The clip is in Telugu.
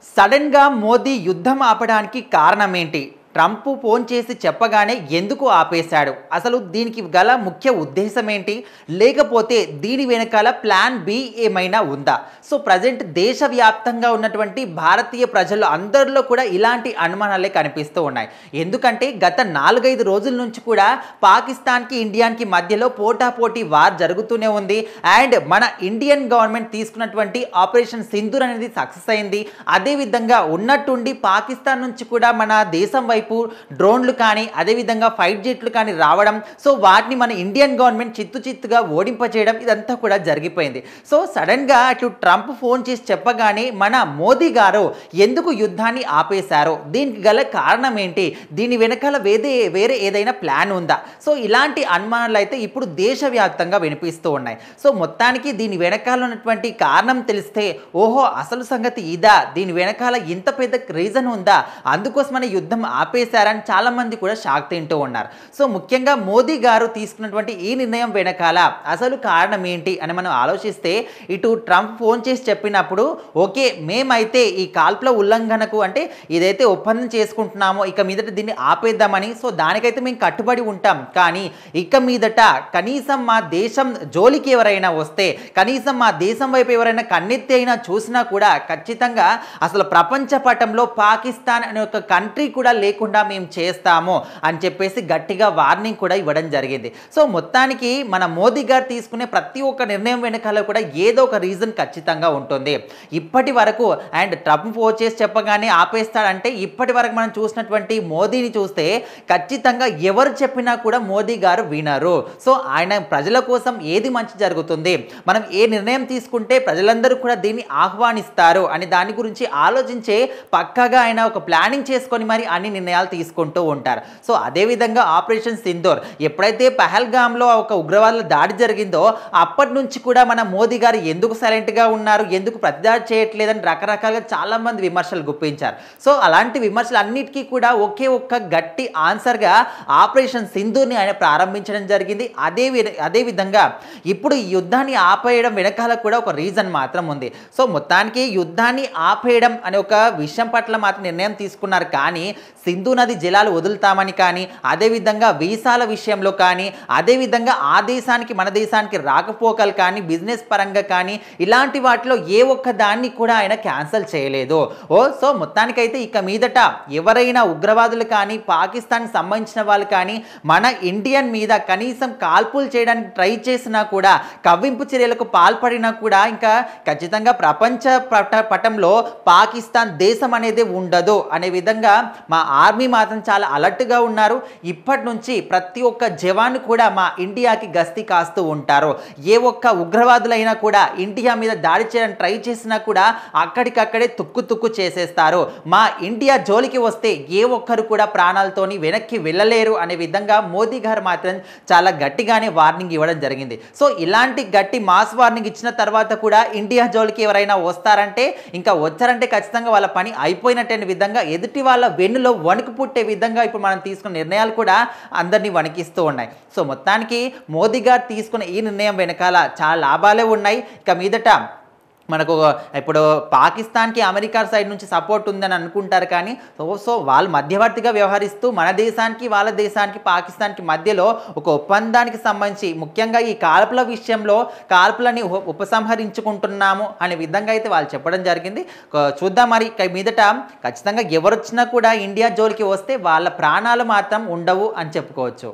సడన్‌గా మోదీ యుద్ధం ఆపడానికి కారణమేంటి? ట్రంప్ ఫోన్ చేసి చెప్పగానే ఎందుకు ఆపేశాడు? అసలు దీనికి గల ముఖ్య ఉద్దేశమేంటి? లేకపోతే దీని వెనకాల ప్లాన్ బి ఏమైనా ఉందా? సో ప్రజెంట్ దేశవ్యాప్తంగా ఉన్నటువంటి భారతీయ ప్రజలు అందరిలో కూడా ఇలాంటి అనుమానాలే కనిపిస్తూ ఉన్నాయి. ఎందుకంటే గత 4-5 రోజుల నుంచి కూడా పాకిస్తాన్‌కి, ఇండియాకి మధ్యలో పోటాపోటీ వార్ జరుగుతూనే ఉంది. అండ్ మన ఇండియన్ గవర్నమెంట్ తీసుకున్నటువంటి ఆపరేషన్ సింధూర్ అనేది సక్సెస్ అయింది. అదేవిధంగా ఉన్నట్టుండి పాకిస్తాన్ నుంచి కూడా మన దేశం వైపు డ్రోన్లు కానీ అదేవిధంగా ఫైట్ జెట్లు కానీ రావడం, సో వాటిని మన ఇండియన్ గవర్నమెంట్ చిత్తుగా ఓడింపజేయడం ఇదంతా కూడా జరిగిపోయింది. సో సడన్గా అటు ట్రంప్ ఫోన్ చేసి చెప్పగానే మన మోదీ గారు ఎందుకు యుద్ధాన్ని ఆపేశారో, దీనికి గల కారణం ఏంటి, దీని వెనకాల వేరే ఏదైనా ప్లాన్ ఉందా? సో ఇలాంటి అనుమానాలు అయితే ఇప్పుడు దేశవ్యాప్తంగా వినిపిస్తూ ఉన్నాయి. సో మొత్తానికి దీని వెనకాల ఉన్నటువంటి కారణం తెలిస్తే ఓహో అసలు సంగతి ఇదా, దీని వెనకాల ఇంత పెద్ద రీజన్ ఉందా, అందుకోసమనే యుద్ధం ఆపేశారని చాలా మంది కూడా షాక్ తింటూ ఉన్నారు. సో ముఖ్యంగా మోదీ గారు తీసుకున్నటువంటి ఈ నిర్ణయం వెనకాల అసలు కారణం ఏంటి అని మనం ఆలోచిస్తే, ఇటు ట్రంప్ ఫోన్ చేసి చెప్పినప్పుడు ఓకే మేమైతే ఈ కాల్పుల ఉల్లంఘనకు అంటే ఇదైతే ఒప్పందం చేసుకుంటున్నామో ఇక మీదట దీన్ని ఆపేద్దామని, సో దానికైతే మేము కట్టుబడి ఉంటాం, కానీ ఇక మీదట కనీసం మా దేశం జోలికి ఎవరైనా వస్తే, కనీసం మా దేశం వైపు ఎవరైనా కన్నెత్తి అయినా చూసినా కూడా ఖచ్చితంగా అసలు ప్రపంచ పటంలో పాకిస్తాన్ అనే ఒక కంట్రీ కూడా లేకుండా మేము చేస్తాము అని చెప్పేసి గట్టిగా వార్నింగ్ కూడా ఇవ్వడం జరిగింది. సో మొత్తానికి మన మోదీ గారు తీసుకునే ప్రతి ఒక్క నిర్ణయం వెనకాల కూడా ఏదో ఒక రీజన్ ఖచ్చితంగా ఉంటుంది. ఇప్పటి వరకు అండ్ ట్రంప్ ఫోన్ చేసి చెప్పగానే ఆపేస్తాడంటే ఇప్పటి వరకు మనం చూసినటువంటి మోదీని చూస్తే ఖచ్చితంగా ఎవరు చెప్పినా కూడా మోదీ గారు వినరు. సో ఆయన ప్రజల కోసం ఏది మంచి జరుగుతుంది, మనం ఏ నిర్ణయం తీసుకుంటే ప్రజలందరూ కూడా దీన్ని ఆహ్వానిస్తారు అని దాని గురించి ఆలోచించే పక్కాగా ఆయన ఒక ప్లానింగ్ చేసుకొని మరి అన్ని నిర్ణయాలు తీసుకుంటూ ఉంటారు. సో అదేవిధంగా ఆపరేషన్ సింధూర్ ఎప్పుడైతే పహల్గామ్లో ఒక ఉగ్రవాదుల దాడి జరిగిందో అప్పటి నుంచి కూడా మన మోదీ గారు ఎందుకు సైలెంట్గా ఉన్నారు, ఎందుకు ప్రతిదాడి చేయట్లేదని రకరకాలుగా చాలా మంది విమర్శలు గుప్పించారు. సో అలాంటి విమర్శలు అన్నిటికీ కూడా ఒకే ఒక్క గట్టి ఆన్సర్గా ఆపరేషన్ సింధూర్ని ఆయన ప్రారంభించడం జరిగింది. అదేవిధంగా ఇప్పుడు ఈ యుద్ధాన్ని ఆపేయడం వెనకాల కూడా ఒక రీజన్ మాత్రం ఉంది. సో మొత్తానికి యుద్ధాన్ని ఆపేయడం అనే ఒక విషయం పట్ల మాత్రం నిర్ణయం తీసుకున్నారు, కానీ సింధు నది జలాలు వదులుతామని కానీ, అదేవిధంగా వీసాల విషయంలో కానీ, అదేవిధంగా ఆ దేశానికి మన దేశానికి రాకపోకలు కానీ, బిజినెస్ పరంగా కానీ ఇలాంటి వాటిలో ఏ ఒక్క దాన్ని కూడా ఆయన క్యాన్సిల్ చేయలేదు. సో మొత్తానికైతే ఇక మీదట ఎవరైనా ఉగ్రవాదులు కానీ, పాకిస్తాన్కి సంబంధించిన వాళ్ళు కానీ మన ఇండియన్ మీద కనీసం కాల్పులు చేయడానికి ట్రై చేసినా కూడా, కవ్వింపు చర్యలకు పాల్పడినా కూడా ఇంకా ఖచ్చితంగా ప్రపంచ పటంలో పాకిస్తాన్ దేశం అనేది ఉండదు అనే విధంగా మా ఆర్మీ మాత్రం చాలా అలర్ట్గా ఉన్నారు. ఇప్పటి నుంచి ప్రతి ఒక్క జవాన్ కూడా మా ఇండియాకి గస్తీ కాస్తూ ఉంటారు. ఏ ఒక్క ఉగ్రవాదులైనా కూడా ఇండియా మీద దాడి చేయడానికి ట్రై చేసినా కూడా అక్కడికక్కడే తుక్కు చేసేస్తారు. మా ఇండియా జోలికి వస్తే ఏ ఒక్కరు కూడా ప్రాణాలతోని వెనక్కి వెళ్ళలేరు అనే విధంగా మోదీ గారు మాత్రం చాలా గట్టిగానే వార్నింగ్ ఇవ్వడం జరిగింది. సో ఇలాంటి గట్టి మాస్ వార్నింగ్ ఇచ్చిన తర్వాత కూడా ఇండియా జోలికి ఎవరైనా వస్తారంటే, ఇంకా వచ్చారంటే ఖచ్చితంగా వాళ్ళ పని అయిపోయినట్టే విధంగా ఎదుటి వాళ్ళ వెన్నులో వణుకు పుట్టే విధంగా ఇప్పుడు మనం తీసుకున్న నిర్ణయాలు కూడా అందరినీ వణికిస్తూ ఉన్నాయి. సో మొత్తానికి మోదీ గారు తీసుకున్న ఈ నిర్ణయం వెనకాల చాలా లాభాలే ఉన్నాయి. ఇక మీదట మనకు ఇప్పుడు పాకిస్తాన్కి అమెరికా సైడ్ నుంచి సపోర్ట్ ఉందని అనుకుంటారు, కానీ సో వాళ్ళు మధ్యవర్తిగా వ్యవహరిస్తూ మన దేశానికి వాళ్ళ దేశానికి పాకిస్తాన్కి మధ్యలో ఒక ఒప్పందానికి సంబంధించి ముఖ్యంగా ఈ కాల్పుల విషయంలో కాల్పులని ఉపసంహరించుకుంటున్నాము అనే విధంగా అయితే వాళ్ళు చెప్పడం జరిగింది. చూద్దాం మరి ఇక మీదట ఖచ్చితంగా ఎవరు వచ్చినా కూడా ఇండియా జోలికి వస్తే వాళ్ళ ప్రాణాలు మాత్రం ఉండవు అని చెప్పుకోవచ్చు.